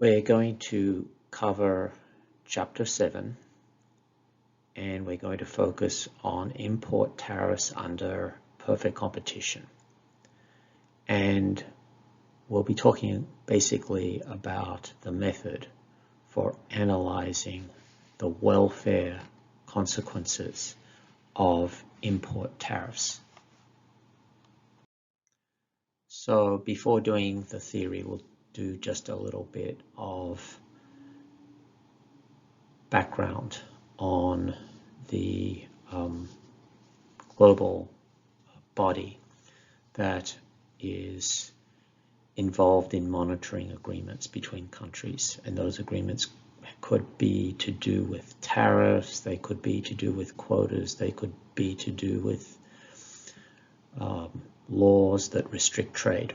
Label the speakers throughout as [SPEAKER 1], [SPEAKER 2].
[SPEAKER 1] We're going to cover Chapter 7, and we're going to focus on import tariffs under perfect competition. And we'll be talking basically about the method for analyzing the welfare consequences of import tariffs. So before doing the theory, we'll do just a little bit of background on the global body that is involved in monitoring agreements between countries. And those agreements could be to do with tariffs, they could be to do with quotas, they could be to do with laws that restrict trade.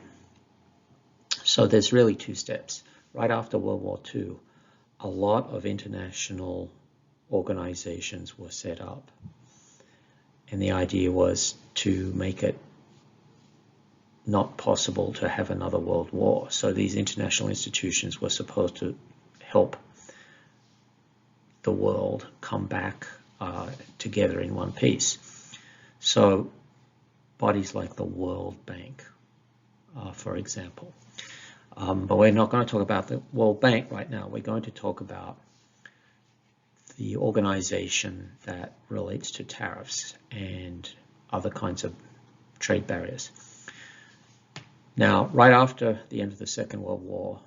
[SPEAKER 1] So there's really two steps. Right after World War II, a lot of international organizations were set up. And the idea was to make it not possible to have another world war. So these international institutions were supposed to help the world come back together in one piece. So bodies like the World Bank, for example. But we're not going to talk about the World Bank right now. We're going to talk about the organization that relates to tariffs and other kinds of trade barriers. Now, right after the end of the Second World War,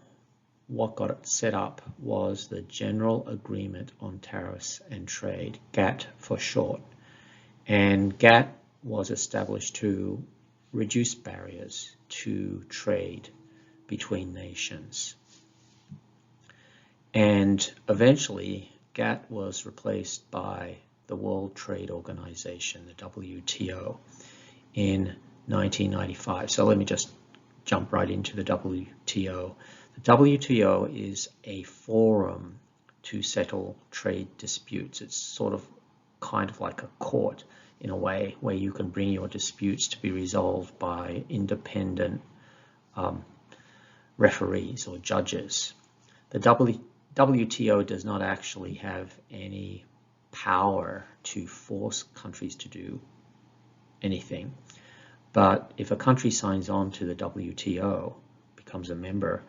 [SPEAKER 1] what got set up was the General Agreement on Tariffs and Trade, GATT for short. And GATT was established to reduce barriers to trade between nations. And eventually, GATT was replaced by the World Trade Organization, the WTO, in 1995. So let me just jump right into the WTO. The WTO is a forum to settle trade disputes. It's sort of kind of like a court in a way, where you can bring your disputes to be resolved by independent referees or judges. The WTO does not actually have any power to force countries to do anything. But if a country signs on to the WTO, becomes a member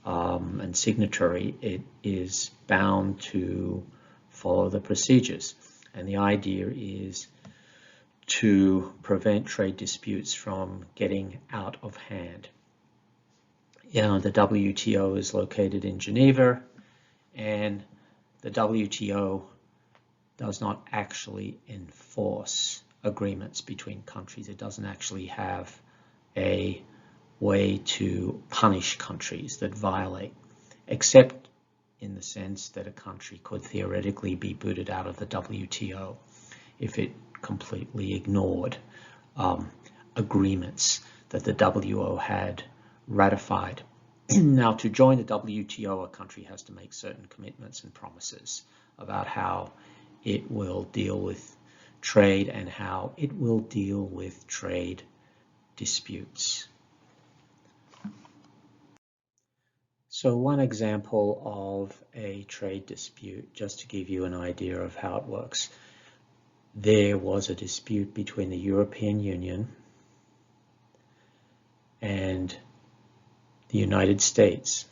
[SPEAKER 1] and signatory, it is bound to follow the procedures. And the idea is to prevent trade disputes from getting out of hand. The WTO is located in Geneva, and the WTO does not actually enforce agreements between countries. It doesn't actually have a way to punish countries that violate, except in the sense that a country could theoretically be booted out of the WTO if it completely ignored agreements that the WTO had ratified. Now, to join the WTO, a country has to make certain commitments and promises about how it will deal with trade and how it will deal with trade disputes. So one example of a trade dispute, just to give you an idea of how it works. There was a dispute between the European Union and the United States.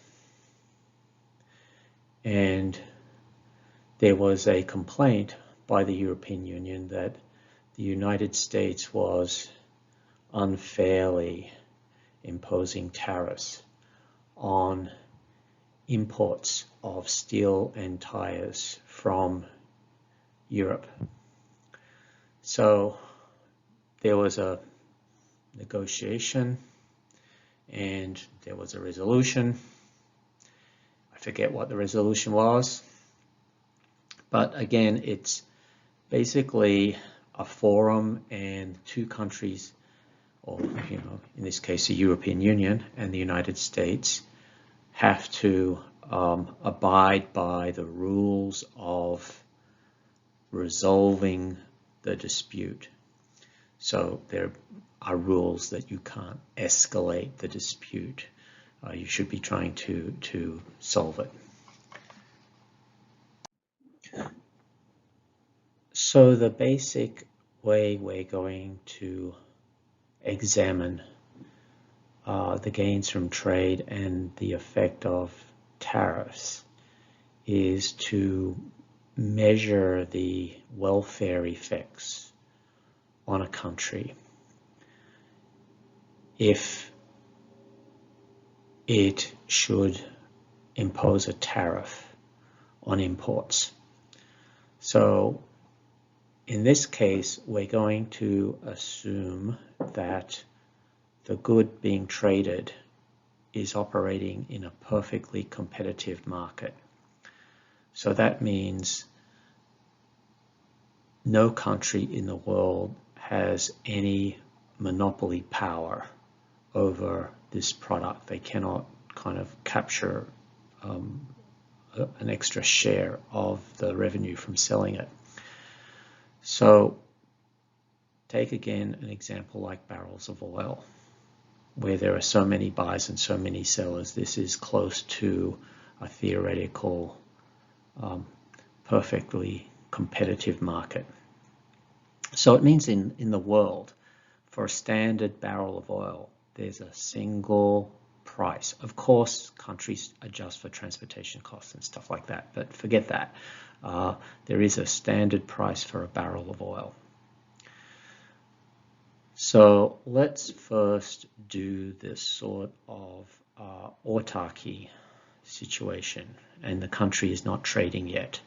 [SPEAKER 1] And there was a complaint by the European Union that the United States was unfairly imposing tariffs on imports of steel and tires from Europe. So there was a negotiation and there was a resolution. I forget what the resolution was, but again, it's basically a forum, and two countries, or in this case the European Union and the United States, have to abide by the rules of resolving the dispute. So there are rules that you can't escalate the dispute. you should be trying to solve it. So the basic way we're going to examine the gains from trade and the effect of tariffs is to measure the welfare effects on a country if it should impose a tariff on imports. So in this case, we're going to assume that the good being traded is operating in a perfectly competitive market. So that means no country in the world has any monopoly power over this product. They cannot kind of capture an extra share of the revenue from selling it. So take again an example like barrels of oil, where there are so many buyers and so many sellers. This is close to a theoretical, perfectly competitive market. So it means in the world, for a standard barrel of oil, there's a single price. Of course, countries adjust for transportation costs and stuff like that, but forget that. There is a standard price for a barrel of oil. So let's first do this sort of autarky situation, and the country is not trading yet.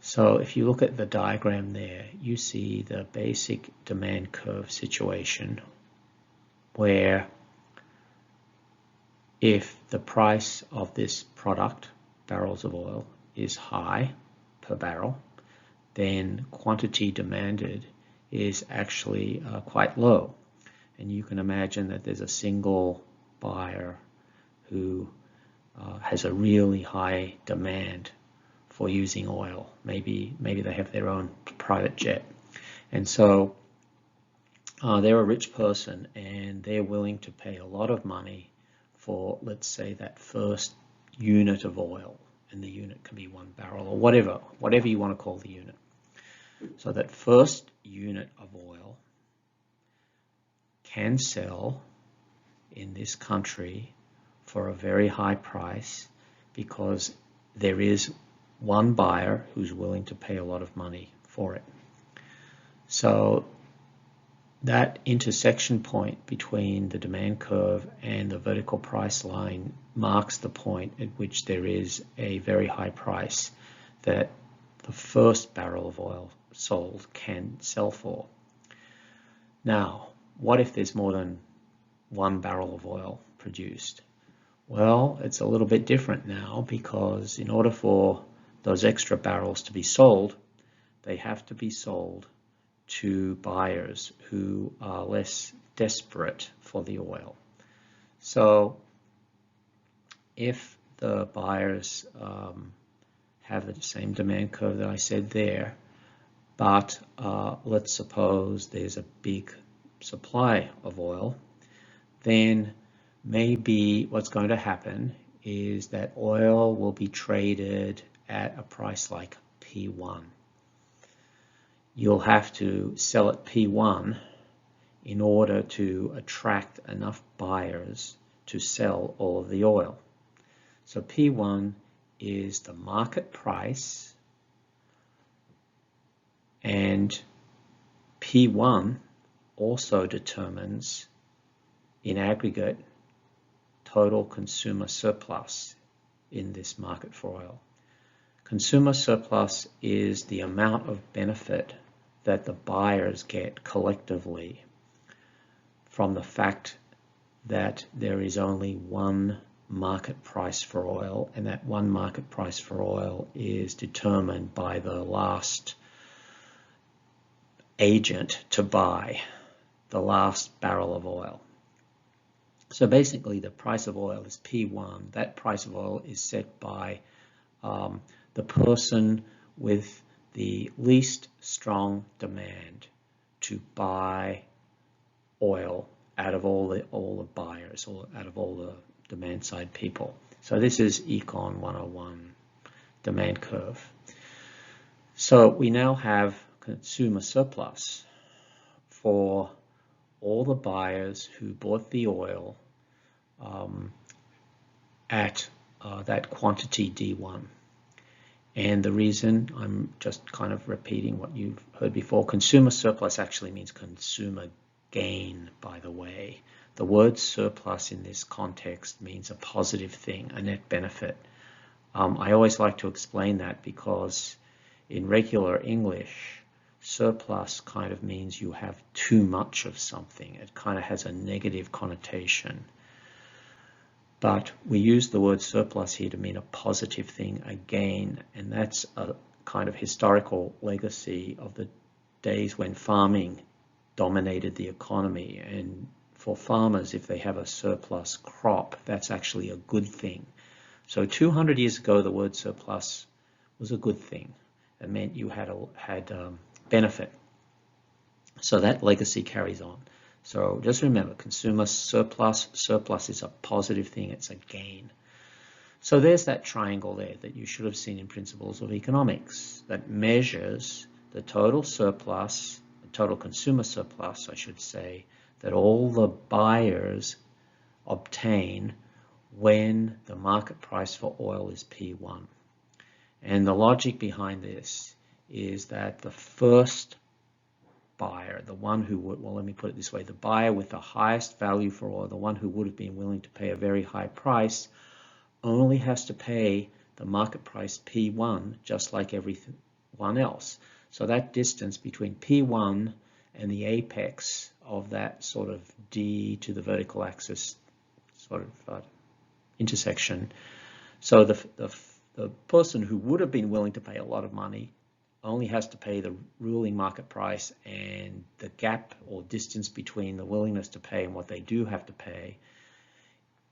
[SPEAKER 1] So if you look at the diagram there, you see the basic demand curve situation where if the price of this product, barrels of oil, is high per barrel, then quantity demanded is actually quite low. And you can imagine that there's a single buyer who has a really high demand for using oil. Maybe they have their own private jet. And so they're a rich person and they're willing to pay a lot of money for, let's say, that first unit of oil. And the unit can be 1 barrel or whatever you want to call the unit. So that first unit of oil can sell in this country for a very high price because there is one buyer who's willing to pay a lot of money for it. So that intersection point between the demand curve and the vertical price line marks the point at which there is a very high price that the first barrel of oil sold can sell for. Now, what if there's more than 1 barrel of oil produced? Well, it's a little bit different now because in order for those extra barrels to be sold, they have to be sold to buyers who are less desperate for the oil. So if the buyers have the same demand curve that I said there, but let's suppose there's a big supply of oil, then maybe what's going to happen is that oil will be traded at a price like P1. You'll have to sell at P1 in order to attract enough buyers to sell all of the oil. So P1 is the market price, and P1 also determines, in aggregate, total consumer surplus in this market for oil. Consumer surplus is the amount of benefit that the buyers get collectively from the fact that there is only one market price for oil, and that one market price for oil is determined by the last agent to buy the last barrel of oil. So basically the price of oil is P1. That price of oil is set by the person with the least strong demand to buy oil out of all the buyers, or out of all the demand side people. So this is Econ 101 demand curve. So we now have consumer surplus for all the buyers who bought the oil at that quantity D1. And the reason, I'm just kind of repeating what you've heard before, consumer surplus actually means consumer gain, by the way. The word surplus in this context means a positive thing, a net benefit. I always like to explain that because in regular English, surplus kind of means you have too much of something. It kind of has a negative connotation. But we use the word surplus here to mean a positive thing, a gain, and that's a kind of historical legacy of the days when farming dominated the economy. And for farmers, if they have a surplus crop, that's actually a good thing. So 200 years ago, the word surplus was a good thing. It meant you had benefit. So that legacy carries on. So just remember, consumer surplus is a positive thing, it's a gain. So there's that triangle there that you should have seen in Principles of Economics that measures the total surplus, the total consumer surplus, I should say, that all the buyers obtain when the market price for oil is P1. And the logic behind this is that the first buyer, the one who would, well, let me put it this way, the buyer with the highest value for oil, the one who would have been willing to pay a very high price, only has to pay the market price P1 just like everyone else. So that distance between P1 and the apex of that sort of D to the vertical axis sort of intersection. So the person who would have been willing to pay a lot of money only has to pay the ruling market price, and the gap or distance between the willingness to pay and what they do have to pay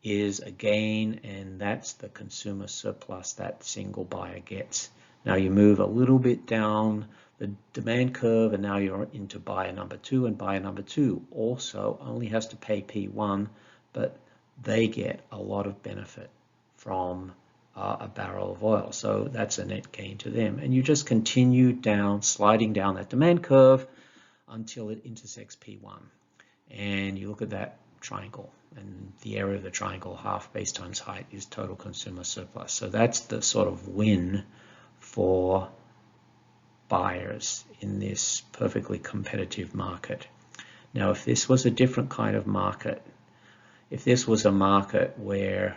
[SPEAKER 1] is a gain, and that's the consumer surplus that single buyer gets. Now you move a little bit down the demand curve, and now you're into buyer number 2, and buyer number 2 also only has to pay P1, but they get a lot of benefit from a barrel of oil. So that's a net gain to them. And you just continue down, sliding down that demand curve until it intersects P1. And you look at that triangle, and the area of the triangle, half base times height, is total consumer surplus. So that's the sort of win for buyers in this perfectly competitive market. Now, if this was a different kind of market, if this was a market where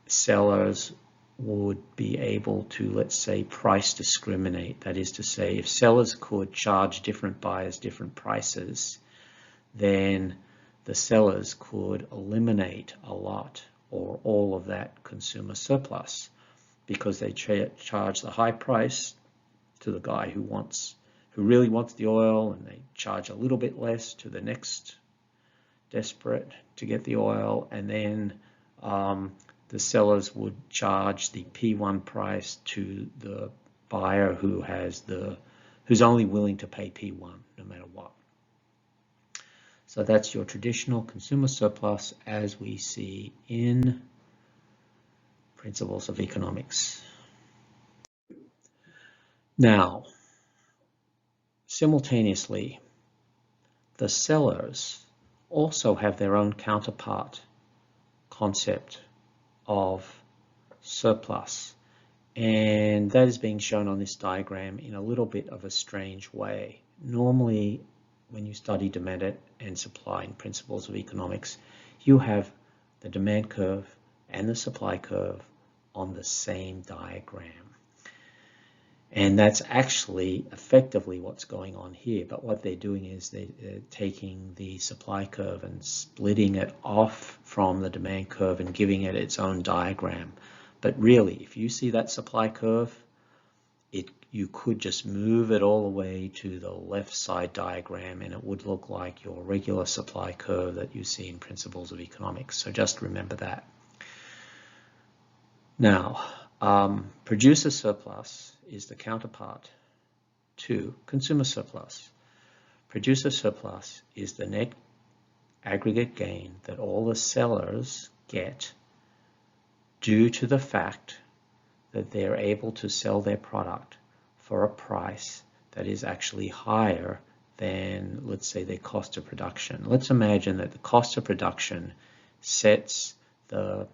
[SPEAKER 1] sellers would be able to, let's say, price discriminate, that is to say, if sellers could charge different buyers different prices, then the sellers could eliminate a lot or all of that consumer surplus because they charge the high price to the guy who really wants the oil, and they charge a little bit less to the next desperate to get the oil, and then the sellers would charge the P1 price to the buyer who's only willing to pay P1 no matter what. So that's your traditional consumer surplus as we see in Principles of Economics. Now, simultaneously, the sellers also have their own counterpart concept of surplus, and that is being shown on this diagram in a little bit of a strange way. Normally, when you study demand and supply in Principles of Economics, you have the demand curve and the supply curve on the same diagram. And that's actually effectively what's going on here. But what they're doing is they're taking the supply curve and splitting it off from the demand curve and giving it its own diagram. But really, if you see that supply curve, you could just move it all the way to the left side diagram, and it would look like your regular supply curve that you see in Principles of Economics. So just remember that. Now, producer surplus is the counterpart to consumer surplus. Producer surplus is the net aggregate gain that all the sellers get due to the fact that they're able to sell their product for a price that is actually higher than, let's say, their cost of production. Let's imagine that the cost of production sets the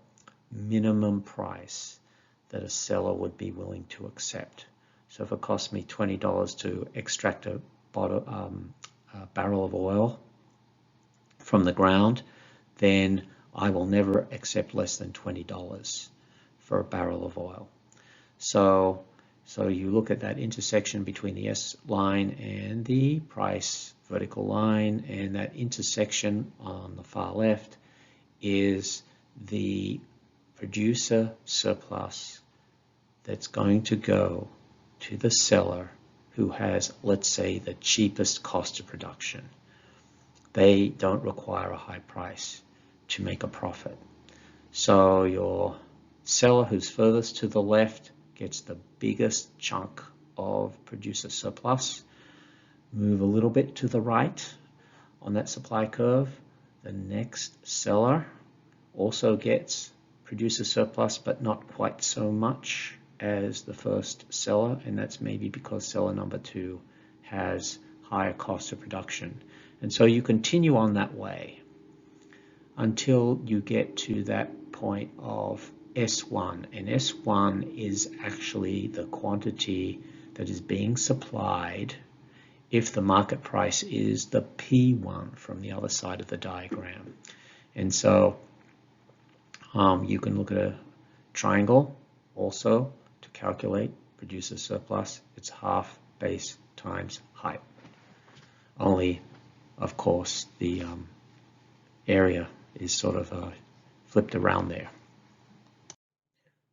[SPEAKER 1] minimum price that a seller would be willing to accept. So if it costs me $20 to extract a barrel of oil from the ground, then I will never accept less than $20 for a barrel of oil. So you look at that intersection between the S line and the price vertical line, and that intersection on the far left is the producer surplus that's going to go to the seller who has, let's say, the cheapest cost of production. They don't require a high price to make a profit. So your seller who's furthest to the left gets the biggest chunk of producer surplus. Move a little bit to the right on that supply curve. The next seller also gets producer surplus, but not quite so much as the first seller, and that's maybe because seller number 2 has higher cost of production. And so you continue on that way until you get to that point of S1, and S1 is actually the quantity that is being supplied if the market price is the P1 from the other side of the diagram. And so you can look at a triangle also to calculate producer surplus. It's half base times height. Only, of course, the area is sort of flipped around there.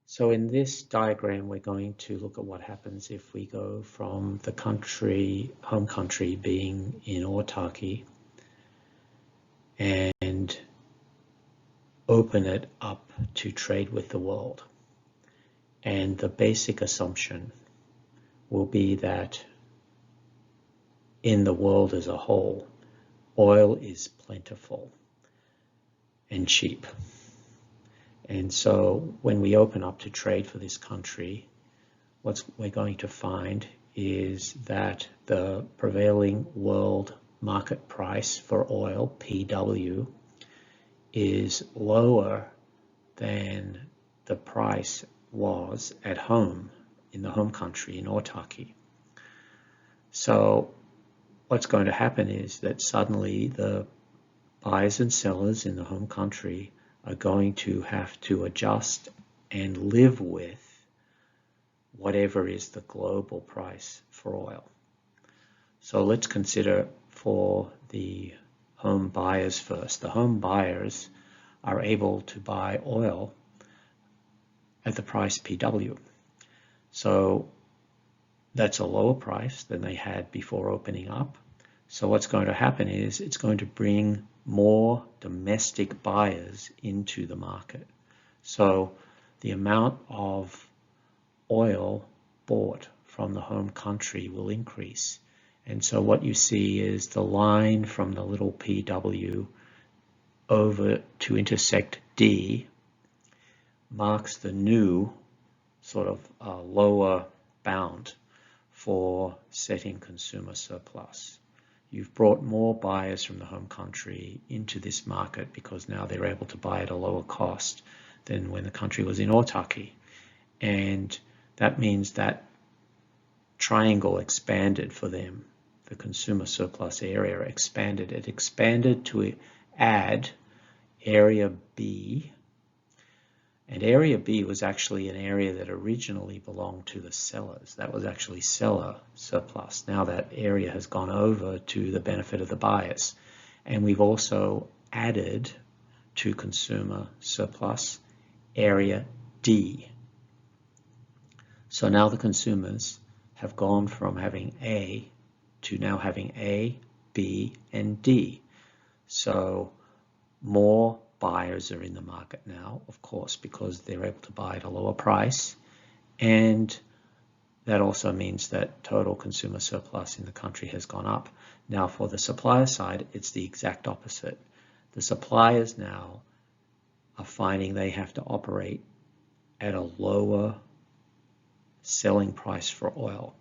[SPEAKER 1] So in this diagram, we're going to look at what happens if we go from the country, home country being in autarky, and open it up to trade with the world. And the basic assumption will be that in the world as a whole, oil is plentiful and cheap. And so when we open up to trade for this country, what we're going to find is that the prevailing world market price for oil, PW, is lower than the price was at home, in the home country, in autarky. So what's going to happen is that suddenly the buyers and sellers in the home country are going to have to adjust and live with whatever is the global price for oil. So let's consider for the home buyers first. The home buyers are able to buy oil at the price PW. So that's a lower price than they had before opening up. So what's going to happen is it's going to bring more domestic buyers into the market. So the amount of oil bought from the home country will increase. And so what you see is the line from the little PW over to intersect D marks the new sort of lower bound for setting consumer surplus. You've brought more buyers from the home country into this market because now they're able to buy at a lower cost than when the country was in autarky. And that means that triangle expanded for them. The consumer surplus area expanded. It expanded to add area B. And area B was actually an area that originally belonged to the sellers. That was actually seller surplus. Now that area has gone over to the benefit of the buyers. And we've also added to consumer surplus area D. So now the consumers have gone from having A to now having A, B, and D. So more buyers are in the market now, of course, because they're able to buy at a lower price. And that also means that total consumer surplus in the country has gone up. Now for the supplier side, it's the exact opposite. The suppliers now are finding they have to operate at a lower selling price for oil.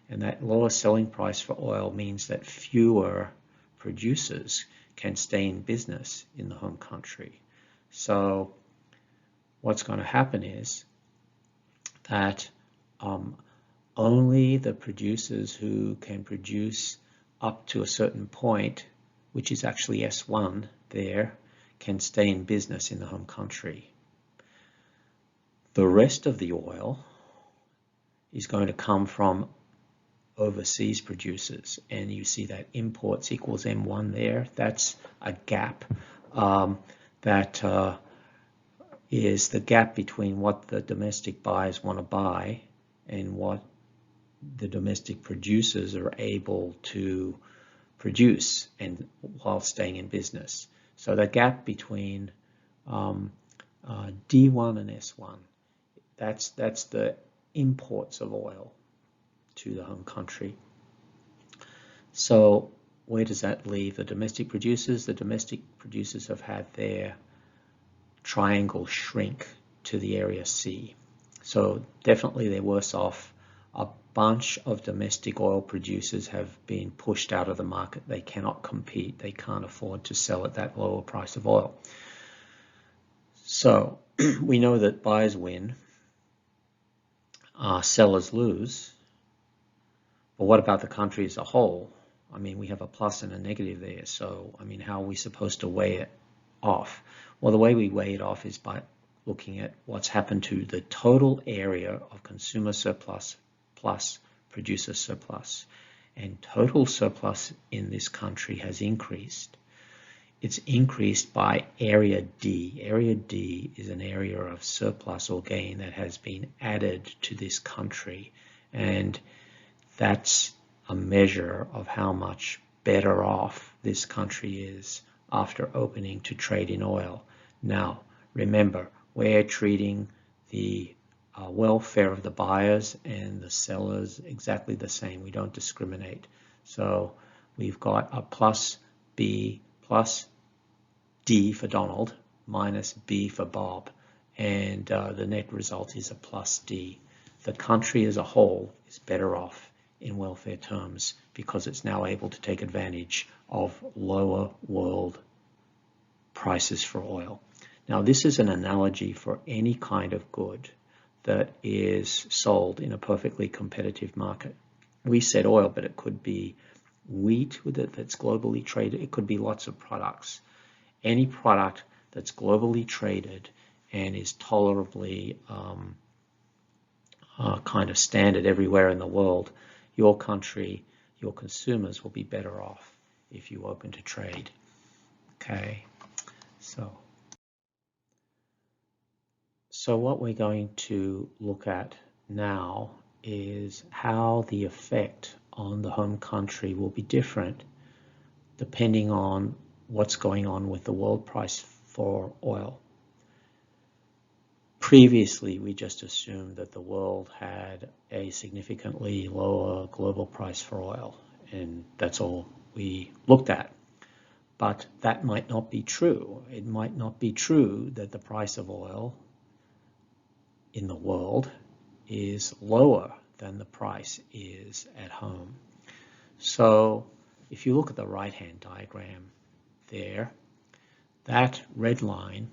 [SPEAKER 1] And that lower selling price for oil means that fewer producers can stay in business in the home country. So what's going to happen is that only the producers who can produce up to a certain point, which is actually S1 there, can stay in business in the home country. The rest of the oil is going to come from overseas producers, and you see that imports equals M1 there. That's a gap that is the gap between what the domestic buyers want to buy and what the domestic producers are able to produce and while staying in business. So the gap between D1 and S1, that's the imports of oil to the home country. So where does that leave the domestic producers? The domestic producers have had their triangle shrink to the area C. So definitely they're worse off. A bunch of domestic oil producers have been pushed out of the market. They cannot compete. They can't afford to sell at that lower price of oil. So we know that buyers win, sellers lose. But what about the country as a whole? I mean, we have a plus and a negative there. So, I mean, how are we supposed to weigh it off? Well, the way we weigh it off is by looking at what's happened to the total area of consumer surplus plus producer surplus. And total surplus in this country has increased. It's increased by area D. Area D is an area of surplus or gain that has been added to this country. And that's a measure of how much better off this country is after opening to trade in oil. Now, remember, we're treating the welfare of the buyers and the sellers exactly the same. We don't discriminate. So we've got a plus B plus D for Donald minus B for Bob, and the net result is a plus D. The country as a whole is better off in welfare terms because it's now able to take advantage of lower world prices for oil. Now, this is an analogy for any kind of good that is sold in a perfectly competitive market. We said oil, but it could be wheat that's globally traded. It could be lots of products. Any product that's globally traded and is tolerably kind of standard everywhere in the world, your country, your consumers will be better off if you open to trade. Okay, so what we're going to look at now is how the effect on the home country will be different depending on what's going on with the world price for oil. Previously, we just assumed that the world had a significantly lower global price for oil, and that's all we looked at. But that might not be true. It might not be true that the price of oil in the world is lower than the price is at home. So if you look at the right-hand diagram there, that red line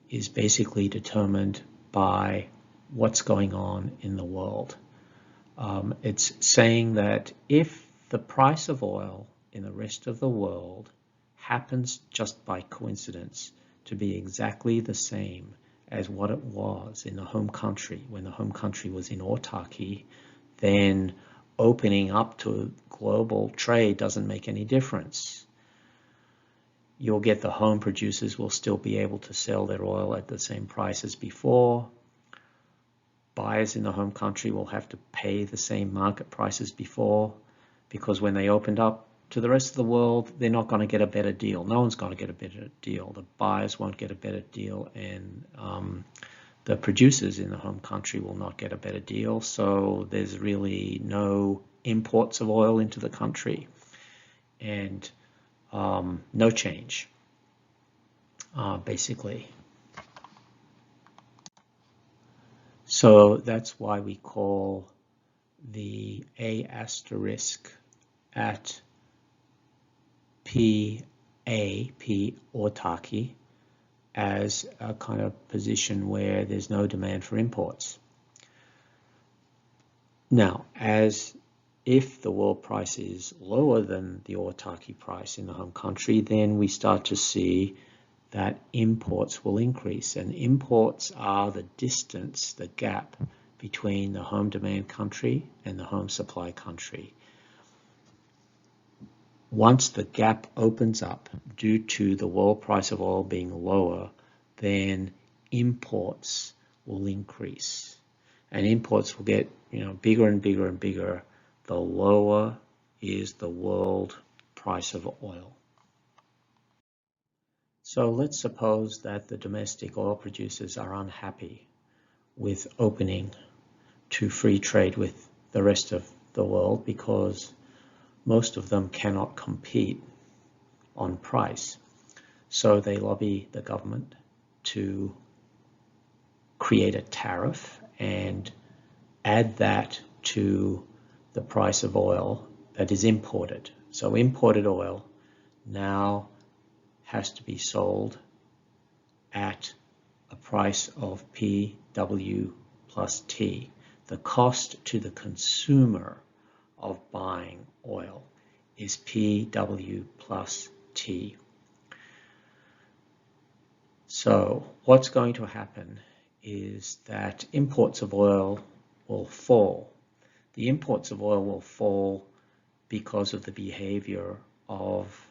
[SPEAKER 1] is basically determined by what's going on in the world. It's saying that if the price of oil in the rest of the world happens just by coincidence to be exactly the same as what it was in the home country, when the home country was in autarky, then opening up to global trade doesn't make any difference. You'll get the home producers will still be able to sell their oil at the same price as before. Buyers in the home country will have to pay the same market prices before, because when they opened up to the rest of the world, they're not going to get a better deal. No one's going to get a better deal. The buyers won't get a better deal, and the producers in the home country will not get a better deal. So there's really no imports of oil into the country, and no change. basically. So that's why we call the A asterisk at P autarky as a kind of position where there's no demand for imports. Now, as if the world price is lower than the autarky price in the home country, then we start to see that imports will increase. And imports are the distance, the gap between the home demand country and the home supply country. Once the gap opens up due to the world price of oil being lower, then imports will increase. And imports will get bigger and bigger and bigger the lower is the world price of oil. So let's suppose that the domestic oil producers are unhappy with opening to free trade with the rest of the world because most of them cannot compete on price. So they lobby the government to create a tariff and add that to the price of oil that is imported. So imported oil now has to be sold at a price of PW plus T. The cost to the consumer of buying oil is PW plus T. So what's going to happen is that imports of oil will fall. The imports of oil will fall because of the behavior of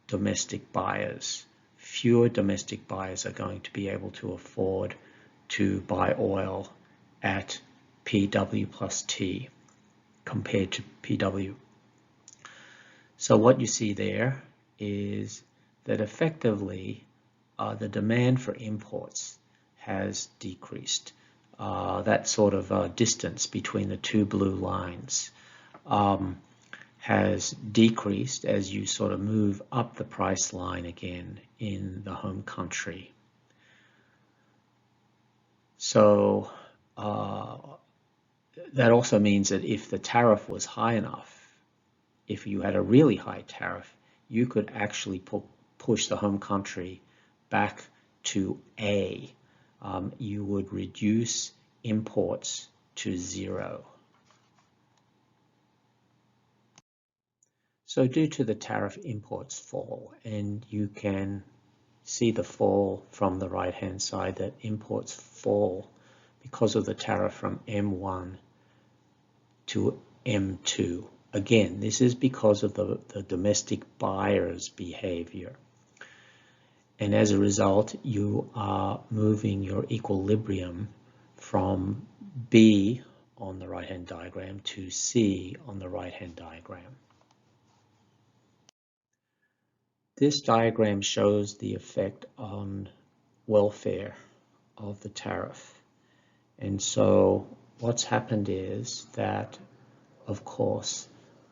[SPEAKER 1] domestic buyers. Fewer domestic buyers are going to be able to afford to buy oil at PW plus T compared to PW. So what you see there is that effectively the demand for imports has decreased. That sort of distance between the two blue lines has decreased as you sort of move up the price line again in the home country. So that also means that if the tariff was high enough, if you had a really high tariff, you could actually push the home country back to A. You would reduce imports to 0. So due to the tariff, imports fall, and you can see the fall from the right-hand side that imports fall because of the tariff from M1 to M2. Again, this is because of the domestic buyer's behavior. And as a result, you are moving your equilibrium from B on the right-hand diagram to C on the right-hand diagram. This diagram shows the effect on welfare of the tariff. And so what's happened is that, of course,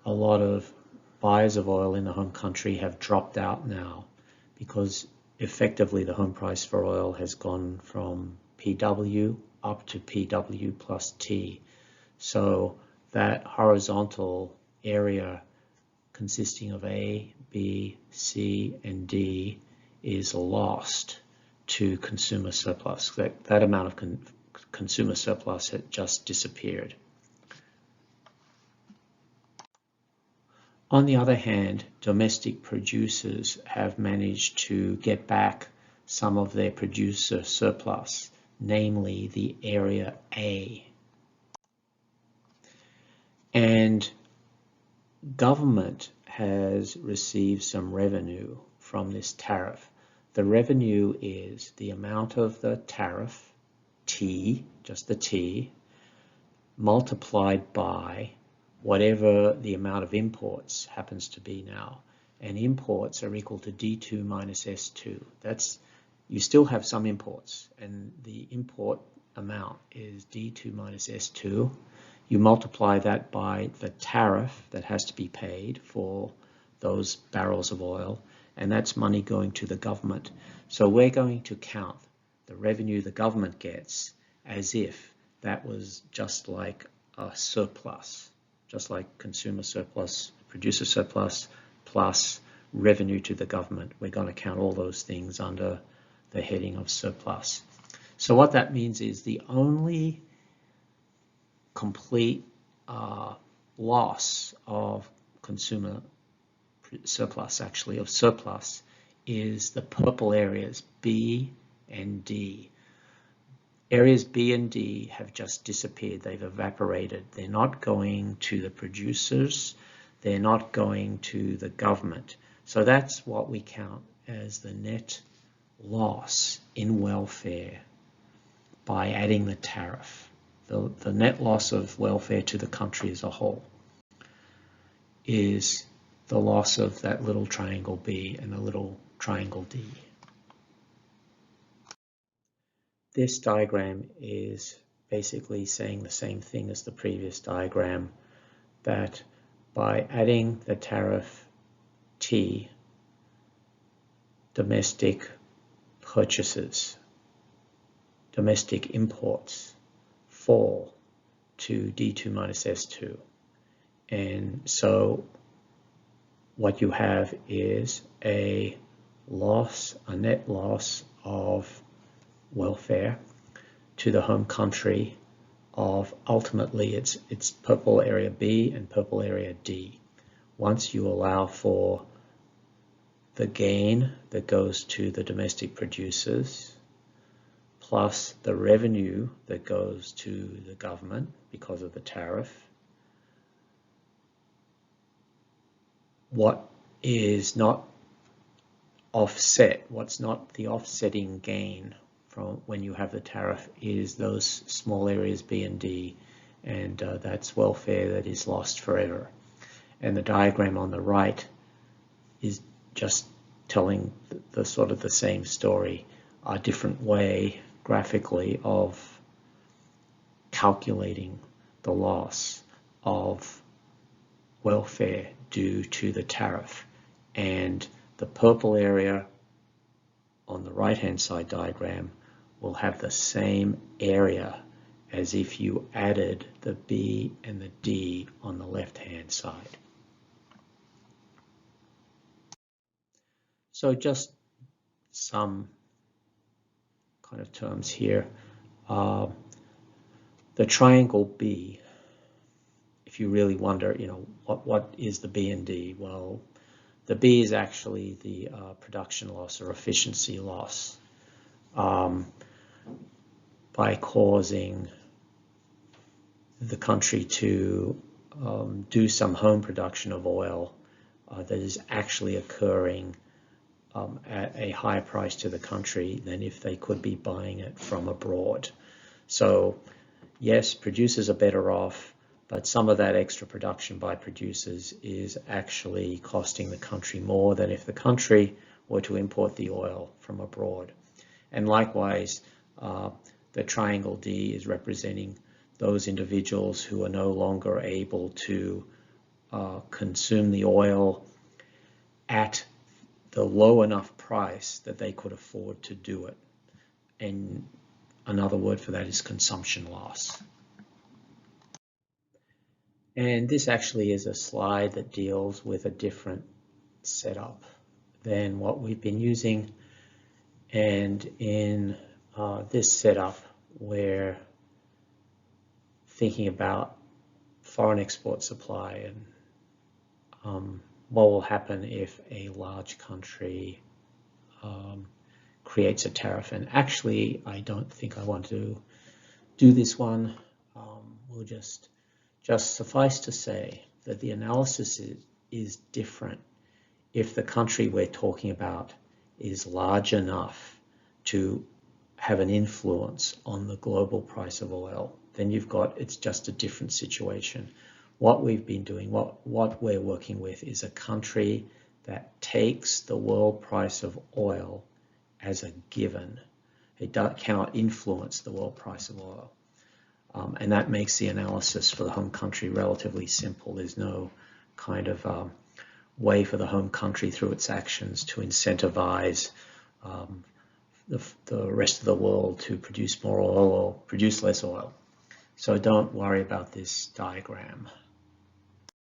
[SPEAKER 1] a lot of buyers of oil in the home country have dropped out now because effectively the home price for oil has gone from PW up to PW plus T. So that horizontal area consisting of A, B, C, and D is lost to consumer surplus. That amount of consumer surplus had just disappeared. On the other hand, domestic producers have managed to get back some of their producer surplus, namely the area A. And government has received some revenue from this tariff. The revenue is the amount of the tariff, T, just the T, multiplied by whatever the amount of imports happens to be now. And imports are equal to D2 minus S2. You still have some imports, and the import amount is D2 minus S2. You multiply that by the tariff that has to be paid for those barrels of oil, and that's money going to the government. So we're going to count the revenue the government gets as if that was just like a surplus, just like consumer surplus, producer surplus, plus revenue to the government. We're going to count all those things under the heading of surplus. So what that means is the only complete loss of consumer surplus, actually of surplus, is the purple areas B and D. Areas B and D have just disappeared. They've evaporated. They're not going to the producers. They're not going to the government. So that's what we count as the net loss in welfare by adding the tariff. The net loss of welfare to the country as a whole is the loss of that little triangle B and the little triangle D. This diagram is basically saying the same thing as the previous diagram, that by adding the tariff T, domestic purchases, domestic imports fall to D2 minus S2. And so what you have is a loss, a net loss of welfare to the home country of ultimately it's purple area B and purple area D. Once you allow for the gain that goes to the domestic producers plus the revenue that goes to the government because of the tariff, what is not offset, what's not the offsetting gain from when you have the tariff is those small areas B and D, and that's welfare that is lost forever. And the diagram on the right is just telling the sort of the same story, a different way graphically of calculating the loss of welfare due to the tariff. And the purple area on the right-hand side diagram will have the same area as if you added the B and the D on the left-hand side. So just some kind of terms here. The triangle B, if you really wonder, what is the B and D? Well, the B is actually the production loss or efficiency loss by causing the country to do some home production of oil that is actually occurring at a higher price to the country than if they could be buying it from abroad. So yes, producers are better off, but some of that extra production by producers is actually costing the country more than if the country were to import the oil from abroad. And likewise, the triangle D is representing those individuals who are no longer able to consume the oil at the low enough price that they could afford to do it. And another word for that is consumption loss. And this actually is a slide that deals with a different setup than what we've been using. And in this setup, we're thinking about foreign export supply and what will happen if a large country creates a tariff. And actually, I don't think I want to do this one. We'll just suffice to say that the analysis is different if the country we're talking about is large enough to have an influence on the global price of oil. Then it's just a different situation. What we've been doing, what we're working with is a country that takes the world price of oil as a given. It cannot influence the world price of oil. And that makes the analysis for the home country relatively simple. There's no kind of way for the home country through its actions to incentivize the rest of the world to produce more oil or produce less oil. So don't worry about this diagram.